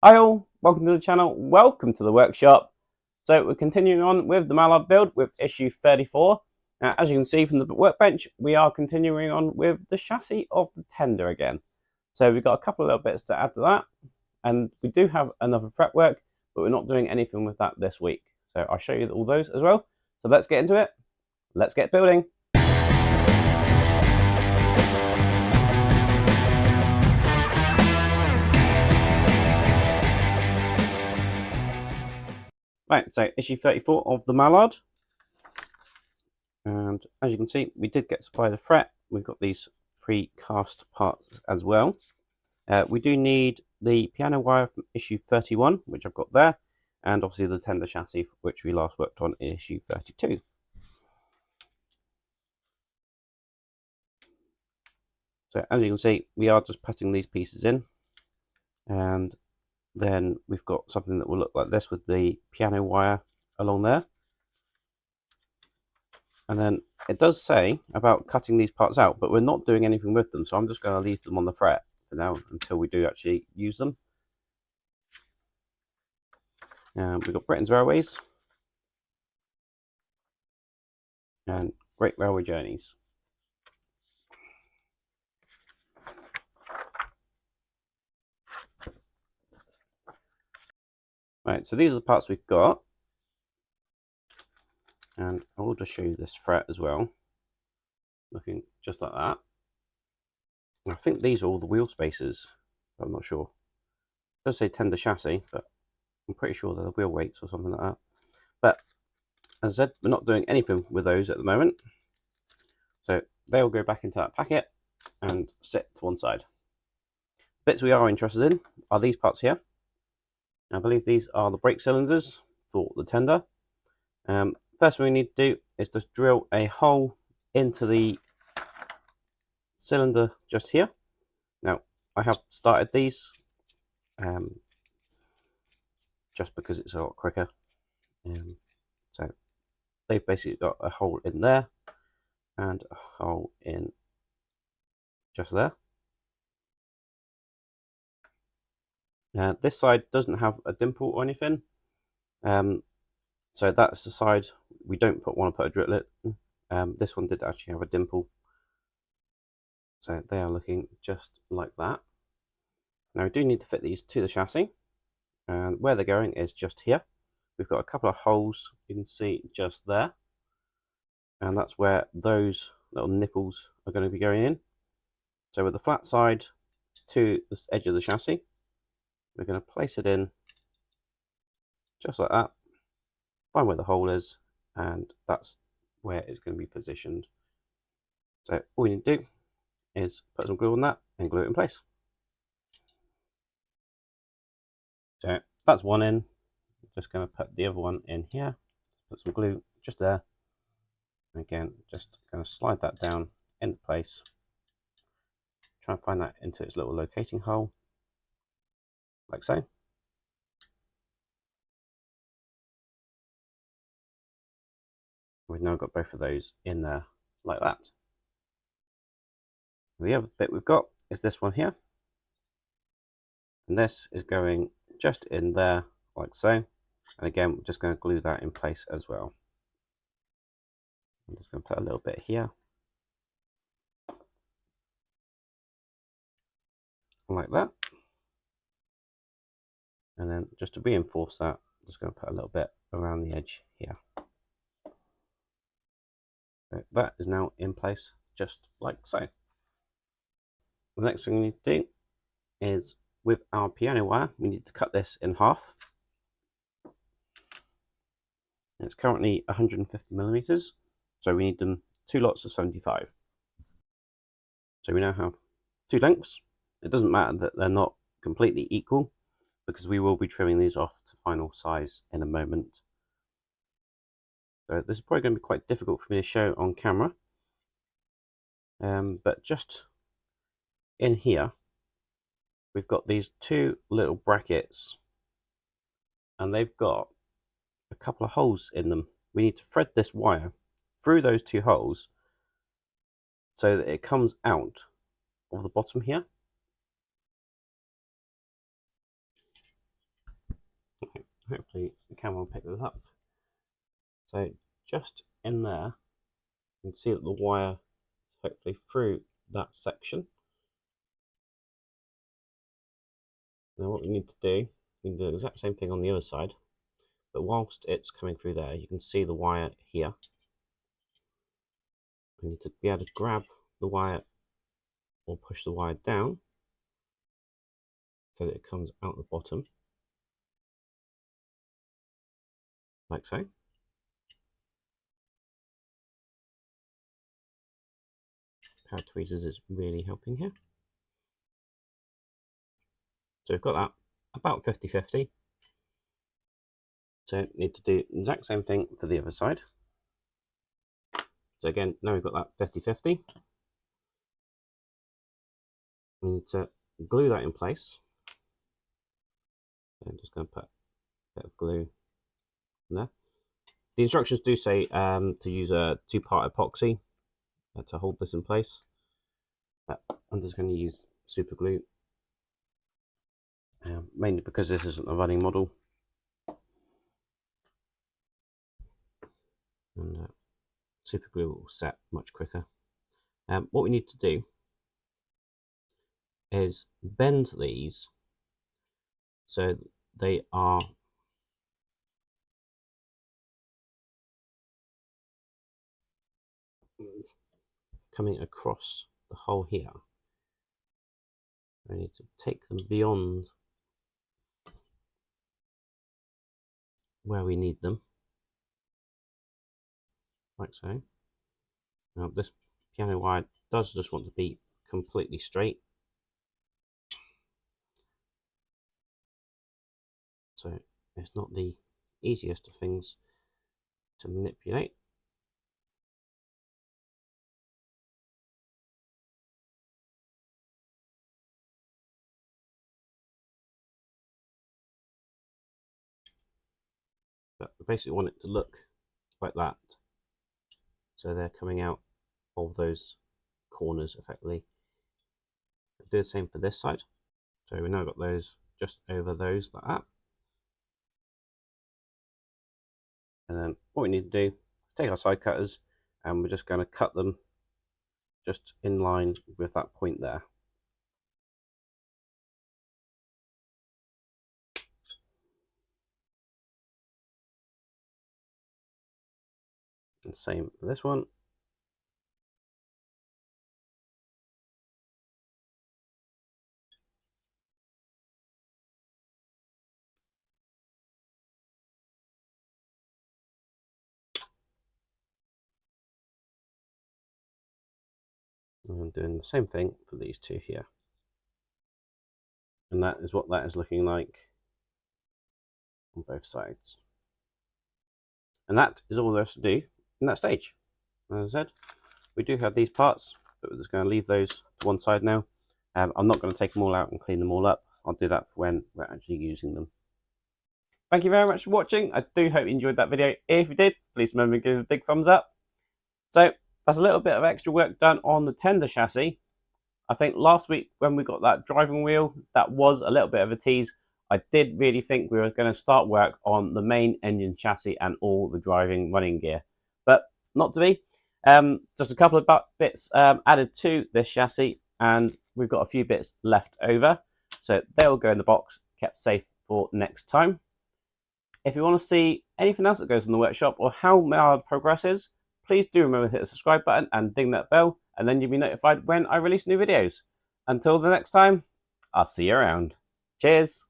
Hi all, welcome to the channel, welcome to the workshop. So we're continuing on with the Mallard build with issue 34. Now, as you can see from the workbench, we are continuing on with the chassis of the tender again. So we've got a couple of little bits to add to that, and we do have another fretwork, but we're not doing anything with that this week. So I'll show you all those as well. So let's get into it, let's get building. Right, so issue 34 of the Mallard. And as you can see, we did get supplied a fret. We've got these 3 cast parts as well. We do need the piano wire from issue 31, which I've got there, and obviously the tender chassis, which we last worked on in issue 32. So as you can see, we are just putting these pieces in, and then we've got something that will look like this with the piano wire along there. And then it does say about cutting these parts out, but we're not doing anything with them, so I'm just going to leave them on the fret for now until we do actually use them. We've got Britain's Railways and Great Railway Journeys. Right, so these are the parts we've got. And I will just show you this fret as well, looking just like that. And I think these are all the wheel spacers, I'm not sure. It does say tender chassis, but I'm pretty sure they're the wheel weights or something like that. But as I said, we're not doing anything with those at the moment. So they will go back into that packet and sit to one side. The bits we are interested in are these parts here. I believe these are the brake cylinders for the tender. First thing we need to do is just drill a hole into the cylinder just here. Now, I have started these just because it's a lot quicker. So they've basically got a hole in there and a hole in just there. This side doesn't have a dimple or anything. So that's the side we don't want to put a drillet in. This one did actually have a dimple. So they are looking just like that. Now we do need to fit these to the chassis. And where they're going is just here. We've got a couple of holes you can see just there. And that's where those little nipples are going to be going in. So with the flat side to the edge of the chassis, we're going to place it in just like that. Find where the hole is, and that's where it's going to be positioned. So all you need to do is put some glue on that and glue it in place. So that's one in. I'm just going to put the other one in here. Put some glue just there. Again, just going to slide that down into place. Try and find that into its little locating hole, like so. We've now got both of those in there, like that. The other bit we've got is this one here. And this is going just in there, like so. And again, we're just going to glue that in place as well. I'm just going to put a little bit here. Like that. And then just to reinforce that, I'm just going to put a little bit around the edge here. So that is now in place, just like so. The next thing we need to do is with our piano wire, we need to cut this in half. It's currently 150 millimeters, so we need them 2 lots of 75. So we now have 2 lengths. It doesn't matter that they're not completely equal, because we will be trimming these off to final size in a moment. So this is probably going to be quite difficult for me to show on camera. But just in here, we've got these 2 little brackets, and they've got a couple of holes in them. We need to thread this wire through those 2 holes so that it comes out of the bottom here. Hopefully the camera will pick this up. So just in there, you can see that the wire is hopefully through that section. Now what we need to do, we can do the exact same thing on the other side, but whilst it's coming through there, you can see the wire here. We need to be able to grab the wire or push the wire down so that it comes out the bottom, like so. Power tweezers is really helping here. So we've got that about 50-50. So need to do the exact same thing for the other side. So again, now we've got that 50-50. We need to glue that in place. So I'm just going to put a bit of glue in there. The instructions do say to use a 2-part epoxy to hold this in place. I'm just going to use super glue, mainly because this isn't a running model. And super glue will set much quicker. What we need to do is bend these so they are coming across the hole here. I need to take them beyond where we need them, like so. Now this piano wire does just want to be completely straight, so it's not the easiest of things to manipulate. But we basically want it to look like that, so they're coming out of those corners effectively. Do the same for this side. So we've now got those just over those like that. And then what we need to do is take our side cutters and we're just going to cut them just in line with that point there. And same for this one. And I'm doing the same thing for these two here. And that is what that is looking like on both sides. And that is all there is to do in that stage. As I said, we do have these parts, but we're just going to leave those to one side now. I'm not going to take them all out and clean them all up. I'll do that for when we're actually using them. Thank you very much for watching. I do hope you enjoyed that video. If you did, please remember to give it a big thumbs up. So that's a little bit of extra work done on the tender chassis. I think last week when we got that driving wheel, that was a little bit of a tease. I did really think we were going to start work on the main engine chassis and all the driving running gear, but not to be. Just a couple of bits added to this chassis, and we've got a few bits left over. So they'll go in the box, kept safe for next time. If you want to see anything else that goes in the workshop or how Mallard progresses, please do remember to hit the subscribe button and ding that bell, and then you'll be notified when I release new videos. Until the next time, I'll see you around. Cheers!